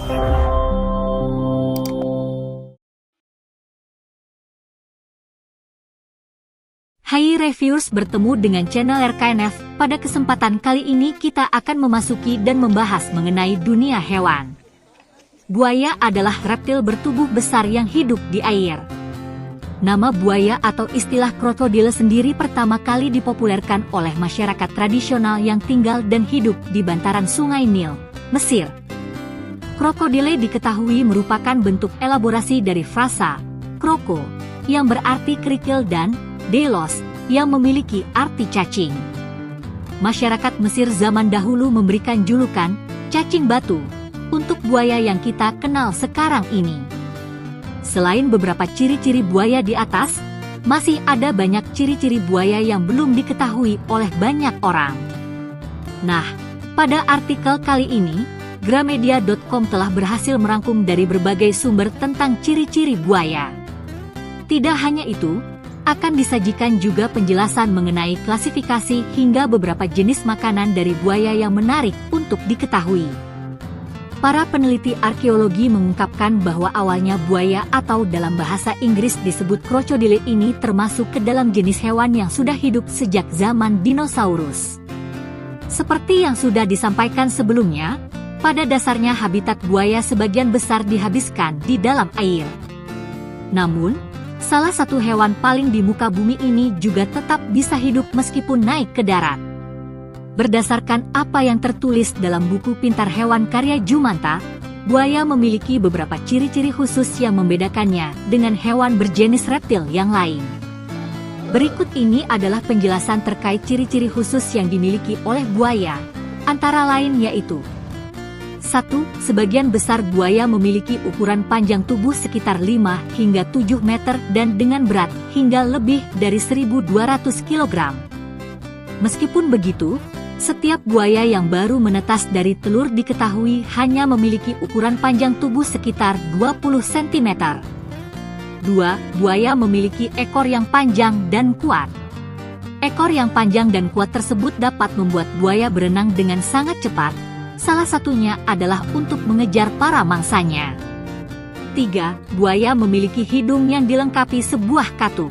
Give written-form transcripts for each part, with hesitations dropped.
Hai reviewers, bertemu dengan channel RKNF. Pada kesempatan kali ini kita akan memasuki dan membahas mengenai dunia hewan. Buaya adalah reptil bertubuh besar yang hidup di air. Nama buaya atau istilah krokodil sendiri pertama kali dipopulerkan oleh masyarakat tradisional yang tinggal dan hidup di bantaran Sungai Nil, Mesir. Krokodile diketahui merupakan bentuk elaborasi dari frasa kroko, yang berarti kerikil, dan delos, yang memiliki arti cacing. Masyarakat Mesir zaman dahulu memberikan julukan cacing batu untuk buaya yang kita kenal sekarang ini. Selain beberapa ciri-ciri buaya di atas, masih ada banyak ciri-ciri buaya yang belum diketahui oleh banyak orang. Nah, pada artikel kali ini, Gramedia.com telah berhasil merangkum dari berbagai sumber tentang ciri-ciri buaya. Tidak hanya itu, akan disajikan juga penjelasan mengenai klasifikasi hingga beberapa jenis makanan dari buaya yang menarik untuk diketahui. Para peneliti arkeologi mengungkapkan bahwa awalnya buaya atau dalam bahasa Inggris disebut krokodil ini termasuk ke dalam jenis hewan yang sudah hidup sejak zaman dinosaurus. Seperti yang sudah disampaikan sebelumnya, pada dasarnya habitat buaya sebagian besar dihabiskan di dalam air. Namun, salah satu hewan paling di muka bumi ini juga tetap bisa hidup meskipun naik ke darat. Berdasarkan apa yang tertulis dalam buku Pintar Hewan karya Jumanta, buaya memiliki beberapa ciri-ciri khusus yang membedakannya dengan hewan berjenis reptil yang lain. Berikut ini adalah penjelasan terkait ciri-ciri khusus yang dimiliki oleh buaya, antara lain yaitu: 1. Sebagian besar buaya memiliki ukuran panjang tubuh sekitar 5 hingga 7 meter dan dengan berat hingga lebih dari 1.200 kg. Meskipun begitu, setiap buaya yang baru menetas dari telur diketahui hanya memiliki ukuran panjang tubuh sekitar 20 cm. 2. Buaya memiliki ekor yang panjang dan kuat. Ekor yang panjang dan kuat tersebut dapat membuat buaya berenang dengan sangat cepat. Salah satunya adalah untuk mengejar para mangsanya. 3. Buaya memiliki hidung yang dilengkapi sebuah katup.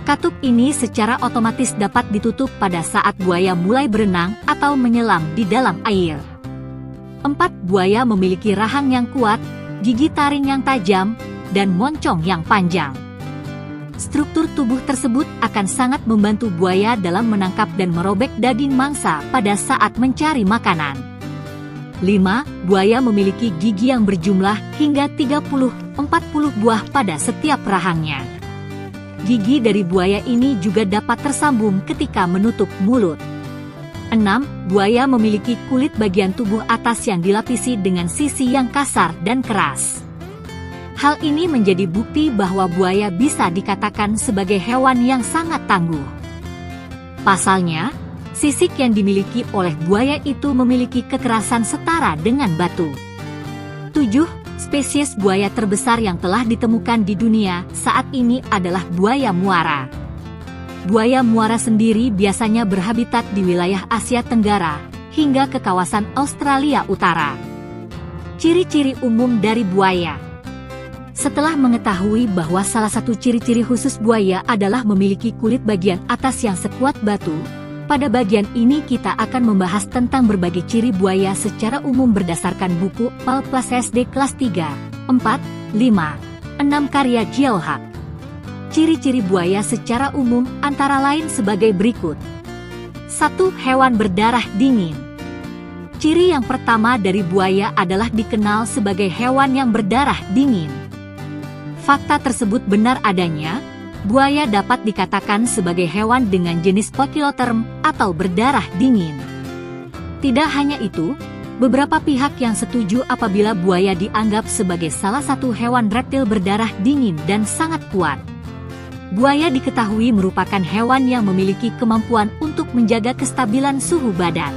Katup ini secara otomatis dapat ditutup pada saat buaya mulai berenang atau menyelam di dalam air. 4. Buaya memiliki rahang yang kuat, gigi taring yang tajam, dan moncong yang panjang. Struktur tubuh tersebut akan sangat membantu buaya dalam menangkap dan merobek daging mangsa pada saat mencari makanan. 5. Buaya memiliki gigi yang berjumlah hingga 30-40 buah pada setiap rahangnya. Gigi dari buaya ini juga dapat tersambung ketika menutup mulut. 6. Buaya memiliki kulit bagian tubuh atas yang dilapisi dengan sisi yang kasar dan keras. Hal ini menjadi bukti bahwa buaya bisa dikatakan sebagai hewan yang sangat tangguh. Pasalnya, sisik yang dimiliki oleh buaya itu memiliki kekerasan setara dengan batu. 7. Spesies buaya terbesar yang telah ditemukan di dunia saat ini adalah buaya muara. Buaya muara sendiri biasanya berhabitat di wilayah Asia Tenggara hingga ke kawasan Australia Utara. Ciri-ciri umum dari buaya. Setelah mengetahui bahwa salah satu ciri-ciri khusus buaya adalah memiliki kulit bagian atas yang sekuat batu, pada bagian ini kita akan membahas tentang berbagai ciri buaya secara umum berdasarkan buku PAL Plus SD kelas 3, 4, 5, 6 karya Jiaohak. Ciri-ciri buaya secara umum antara lain sebagai berikut. 1. Hewan berdarah dingin. Ciri yang pertama dari buaya adalah dikenal sebagai hewan yang berdarah dingin. Fakta tersebut benar adanya. Buaya dapat dikatakan sebagai hewan dengan jenis poikiloterm atau berdarah dingin. Tidak hanya itu, beberapa pihak yang setuju apabila buaya dianggap sebagai salah satu hewan reptil berdarah dingin dan sangat kuat. Buaya diketahui merupakan hewan yang memiliki kemampuan untuk menjaga kestabilan suhu badan.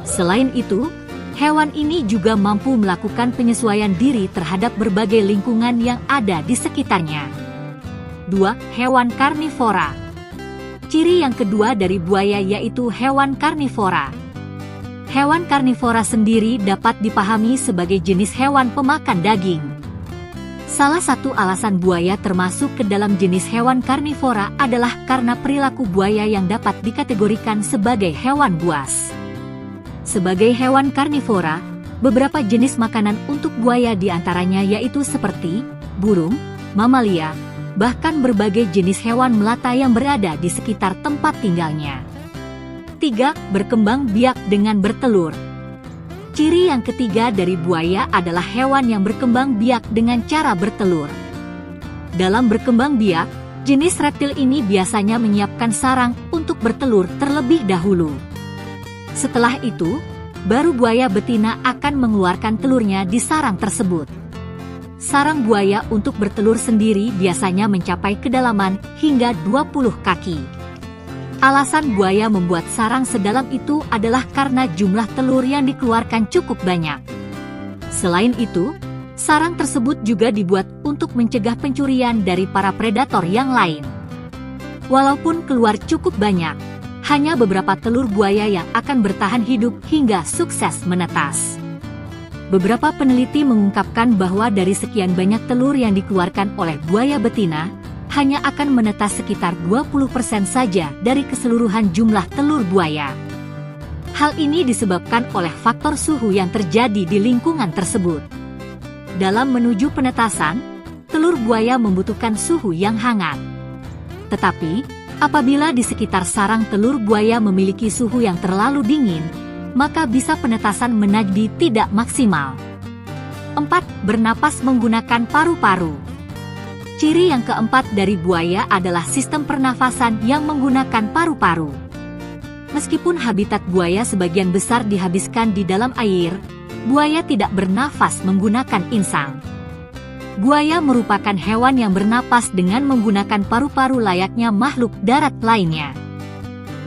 Selain itu, hewan ini juga mampu melakukan penyesuaian diri terhadap berbagai lingkungan yang ada di sekitarnya. 2. Hewan karnivora. Ciri yang kedua dari buaya yaitu hewan karnivora. Hewan karnivora sendiri dapat dipahami sebagai jenis hewan pemakan daging. Salah satu alasan buaya termasuk ke dalam jenis hewan karnivora adalah karena perilaku buaya yang dapat dikategorikan sebagai hewan buas. Sebagai hewan karnivora, beberapa jenis makanan untuk buaya diantaranya yaitu seperti burung, mamalia, bahkan berbagai jenis hewan melata yang berada di sekitar tempat tinggalnya. 3. Berkembang biak dengan bertelur. Ciri yang ketiga dari buaya adalah hewan yang berkembang biak dengan cara bertelur. Dalam berkembang biak, jenis reptil ini biasanya menyiapkan sarang untuk bertelur terlebih dahulu. Setelah itu, baru buaya betina akan mengeluarkan telurnya di sarang tersebut. Sarang buaya untuk bertelur sendiri biasanya mencapai kedalaman hingga 20 kaki. Alasan buaya membuat sarang sedalam itu adalah karena jumlah telur yang dikeluarkan cukup banyak. Selain itu, sarang tersebut juga dibuat untuk mencegah pencurian dari para predator yang lain. Walaupun keluar cukup banyak, hanya beberapa telur buaya yang akan bertahan hidup hingga sukses menetas. Beberapa peneliti mengungkapkan bahwa dari sekian banyak telur yang dikeluarkan oleh buaya betina, hanya akan menetas sekitar 20% saja dari keseluruhan jumlah telur buaya. Hal ini disebabkan oleh faktor suhu yang terjadi di lingkungan tersebut. Dalam menuju penetasan, telur buaya membutuhkan suhu yang hangat. Tetapi, apabila di sekitar sarang telur buaya memiliki suhu yang terlalu dingin, maka bisa penetasan menjadi tidak maksimal. 4. Bernapas menggunakan paru-paru. Ciri yang keempat dari buaya adalah sistem pernafasan yang menggunakan paru-paru. Meskipun habitat buaya sebagian besar dihabiskan di dalam air, buaya tidak bernafas menggunakan insang. Buaya merupakan hewan yang bernapas dengan menggunakan paru-paru layaknya makhluk darat lainnya.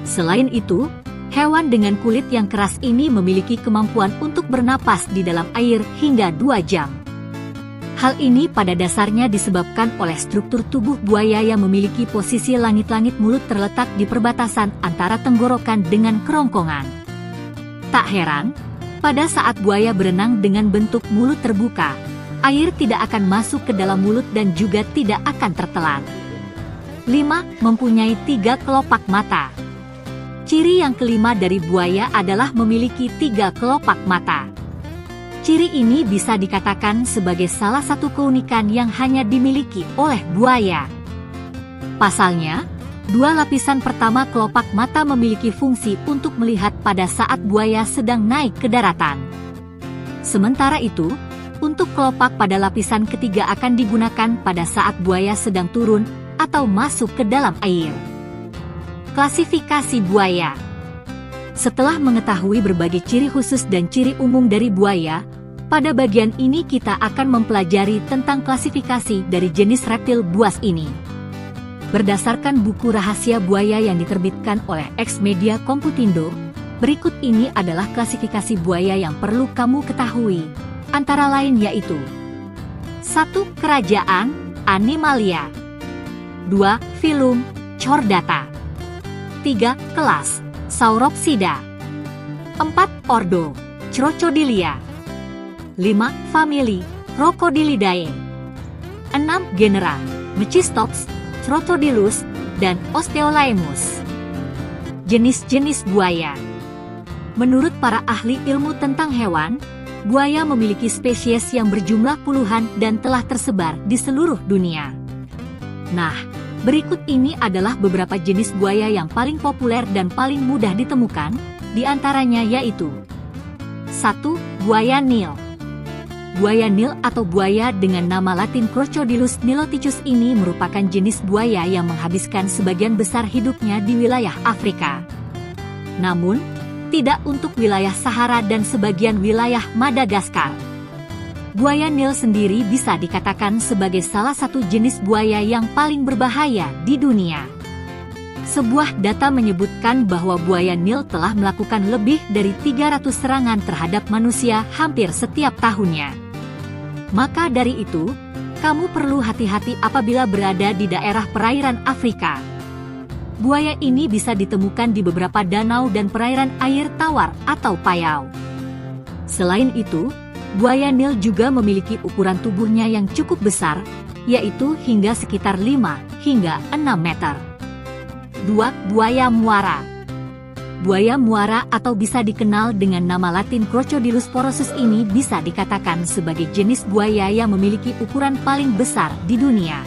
Selain itu, hewan dengan kulit yang keras ini memiliki kemampuan untuk bernapas di dalam air hingga 2 jam. Hal ini pada dasarnya disebabkan oleh struktur tubuh buaya yang memiliki posisi langit-langit mulut terletak di perbatasan antara tenggorokan dengan kerongkongan. Tak heran, pada saat buaya berenang dengan bentuk mulut terbuka, air tidak akan masuk ke dalam mulut dan juga tidak akan tertelan. 5. Mempunyai 3 kelopak mata. Ciri yang kelima dari buaya adalah memiliki 3 kelopak mata. Ciri ini bisa dikatakan sebagai salah satu keunikan yang hanya dimiliki oleh buaya. Pasalnya, 2 lapisan pertama kelopak mata memiliki fungsi untuk melihat pada saat buaya sedang naik ke daratan. Sementara itu, untuk kelopak pada lapisan ketiga akan digunakan pada saat buaya sedang turun atau masuk ke dalam air. Klasifikasi buaya. Setelah mengetahui berbagai ciri khusus dan ciri umum dari buaya, pada bagian ini kita akan mempelajari tentang klasifikasi dari jenis reptil buas ini. Berdasarkan buku rahasia buaya yang diterbitkan oleh Ex-Media Computindo, berikut ini adalah klasifikasi buaya yang perlu kamu ketahui, antara lain yaitu 1. Kerajaan Animalia. 2. Filum Chordata. 3. Kelas Sauropsida. 4. Ordo Crocodilia. 5. Famili Crocodilidae. 6. Genera Mecistops, Crocodilus, dan Osteolaemus. Jenis-jenis buaya. Menurut para ahli ilmu tentang hewan, buaya memiliki spesies yang berjumlah puluhan dan telah tersebar di seluruh dunia. Nah, berikut ini adalah beberapa jenis buaya yang paling populer dan paling mudah ditemukan, di antaranya yaitu 1. Buaya Nil. Buaya Nil atau buaya dengan nama latin Crocodilus niloticus ini merupakan jenis buaya yang menghabiskan sebagian besar hidupnya di wilayah Afrika. Namun, tidak untuk wilayah Sahara dan sebagian wilayah Madagaskar. Buaya Nil sendiri bisa dikatakan sebagai salah satu jenis buaya yang paling berbahaya di dunia. Sebuah data menyebutkan bahwa buaya Nil telah melakukan lebih dari 300 serangan terhadap manusia hampir setiap tahunnya. Maka dari itu, kamu perlu hati-hati apabila berada di daerah perairan Afrika. Buaya ini bisa ditemukan di beberapa danau dan perairan air tawar atau payau. Selain itu, buaya Nil juga memiliki ukuran tubuhnya yang cukup besar, yaitu hingga sekitar 5 hingga 6 meter. 2. Buaya muara. Buaya muara atau bisa dikenal dengan nama latin Crocodilus porosus ini bisa dikatakan sebagai jenis buaya yang memiliki ukuran paling besar di dunia.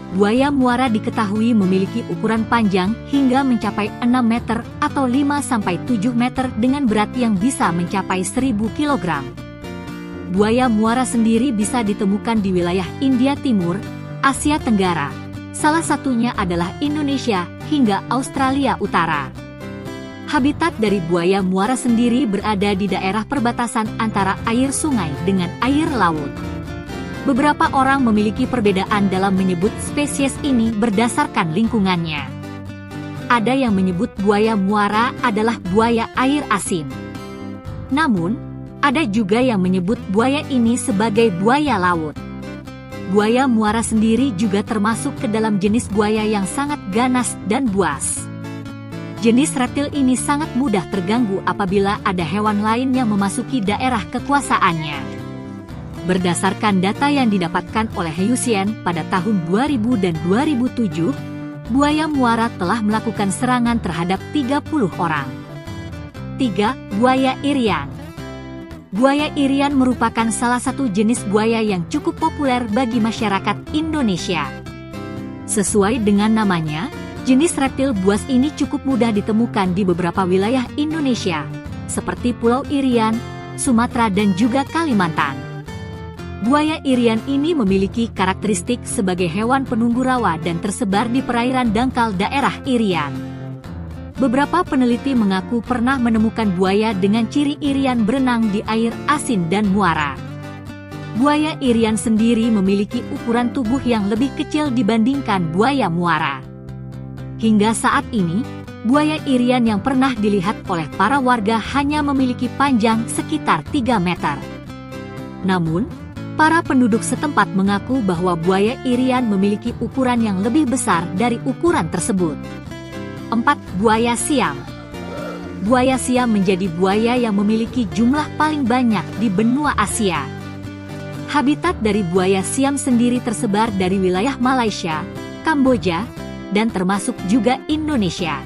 Buaya muara diketahui memiliki ukuran panjang hingga mencapai 6 meter atau 5-7 meter dengan berat yang bisa mencapai 1000 kg. Buaya muara sendiri bisa ditemukan di wilayah India Timur, Asia Tenggara. Salah satunya adalah Indonesia hingga Australia Utara. Habitat dari buaya muara sendiri berada di daerah perbatasan antara air sungai dengan air laut. Beberapa orang memiliki perbedaan dalam menyebut spesies ini berdasarkan lingkungannya. Ada yang menyebut buaya muara adalah buaya air asin. Namun, ada juga yang menyebut buaya ini sebagai buaya laut. Buaya muara sendiri juga termasuk ke dalam jenis buaya yang sangat ganas dan buas. Jenis reptil ini sangat mudah terganggu apabila ada hewan lain yang memasuki daerah kekuasaannya. Berdasarkan data yang didapatkan oleh IUCN pada tahun 2000 dan 2007, buaya muara telah melakukan serangan terhadap 30 orang. 3. Buaya irian. Buaya irian merupakan salah satu jenis buaya yang cukup populer bagi masyarakat Indonesia. Sesuai dengan namanya, jenis reptil buas ini cukup mudah ditemukan di beberapa wilayah Indonesia, seperti Pulau Irian, Sumatera dan juga Kalimantan. Buaya irian ini memiliki karakteristik sebagai hewan penunggu rawa dan tersebar di perairan dangkal daerah Irian. Beberapa peneliti mengaku pernah menemukan buaya dengan ciri irian berenang di air asin dan muara. Buaya irian sendiri memiliki ukuran tubuh yang lebih kecil dibandingkan buaya muara. Hingga saat ini, buaya irian yang pernah dilihat oleh para warga hanya memiliki panjang sekitar 3 meter. Namun, para penduduk setempat mengaku bahwa buaya irian memiliki ukuran yang lebih besar dari ukuran tersebut. 4. Buaya siam. Buaya siam menjadi buaya yang memiliki jumlah paling banyak di benua Asia. Habitat dari buaya siam sendiri tersebar dari wilayah Malaysia, Kamboja, dan termasuk juga Indonesia.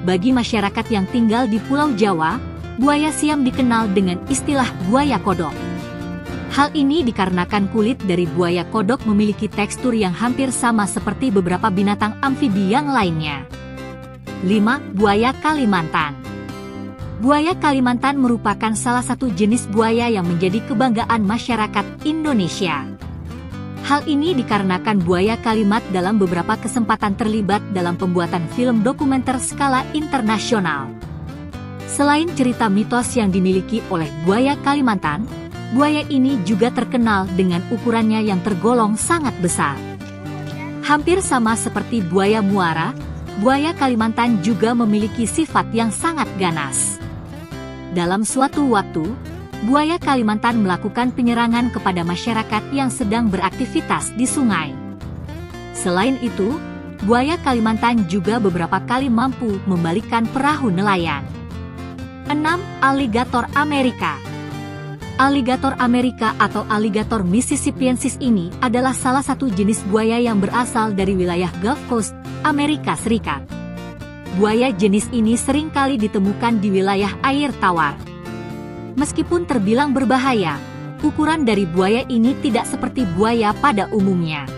Bagi masyarakat yang tinggal di Pulau Jawa, buaya siam dikenal dengan istilah buaya kodok. Hal ini dikarenakan kulit dari buaya kodok memiliki tekstur yang hampir sama seperti beberapa binatang amfibi yang lainnya. 5. Buaya Kalimantan. Buaya Kalimantan merupakan salah satu jenis buaya yang menjadi kebanggaan masyarakat Indonesia. Hal ini dikarenakan buaya Kalimat dalam beberapa kesempatan terlibat dalam pembuatan film dokumenter skala internasional. Selain cerita mitos yang dimiliki oleh buaya Kalimantan, buaya ini juga terkenal dengan ukurannya yang tergolong sangat besar. Hampir sama seperti buaya muara, buaya Kalimantan juga memiliki sifat yang sangat ganas. Dalam suatu waktu, buaya Kalimantan melakukan penyerangan kepada masyarakat yang sedang beraktivitas di sungai. Selain itu, buaya Kalimantan juga beberapa kali mampu membalikkan perahu nelayan. 6. Aligator Amerika. Aligator Amerika atau Alligator mississippiensis ini adalah salah satu jenis buaya yang berasal dari wilayah Gulf Coast, Amerika Serikat. Buaya jenis ini seringkali ditemukan di wilayah air tawar. Meskipun terbilang berbahaya, ukuran dari buaya ini tidak seperti buaya pada umumnya.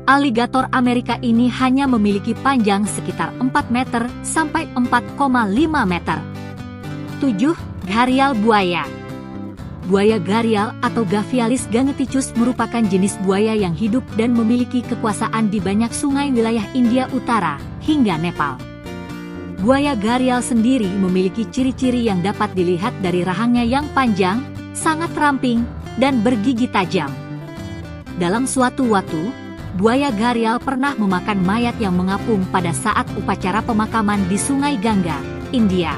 Aligator Amerika ini hanya memiliki panjang sekitar 4 meter sampai 4,5 meter. 7. Gharial buaya. Buaya gharial atau Gavialis gangeticus merupakan jenis buaya yang hidup dan memiliki kekuasaan di banyak sungai wilayah India Utara hingga Nepal. Buaya gharial sendiri memiliki ciri-ciri yang dapat dilihat dari rahangnya yang panjang, sangat ramping, dan bergigi tajam. Dalam suatu waktu, buaya gharial pernah memakan mayat yang mengapung pada saat upacara pemakaman di Sungai Gangga, India.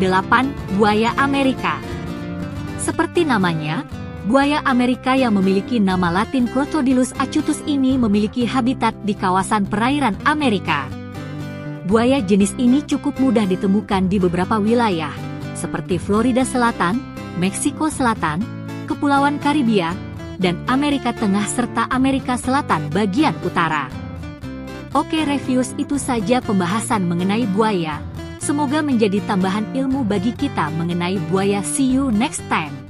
8. Buaya Amerika. Seperti namanya, Buaya Amerika yang memiliki nama latin Crocodilus acutus ini memiliki habitat di kawasan perairan Amerika. Buaya jenis ini cukup mudah ditemukan di beberapa wilayah, seperti Florida Selatan, Meksiko Selatan, Kepulauan Karibia, dan Amerika Tengah serta Amerika Selatan bagian utara. Oke reviews, itu saja pembahasan mengenai buaya. Semoga menjadi tambahan ilmu bagi kita mengenai buaya. See you next time.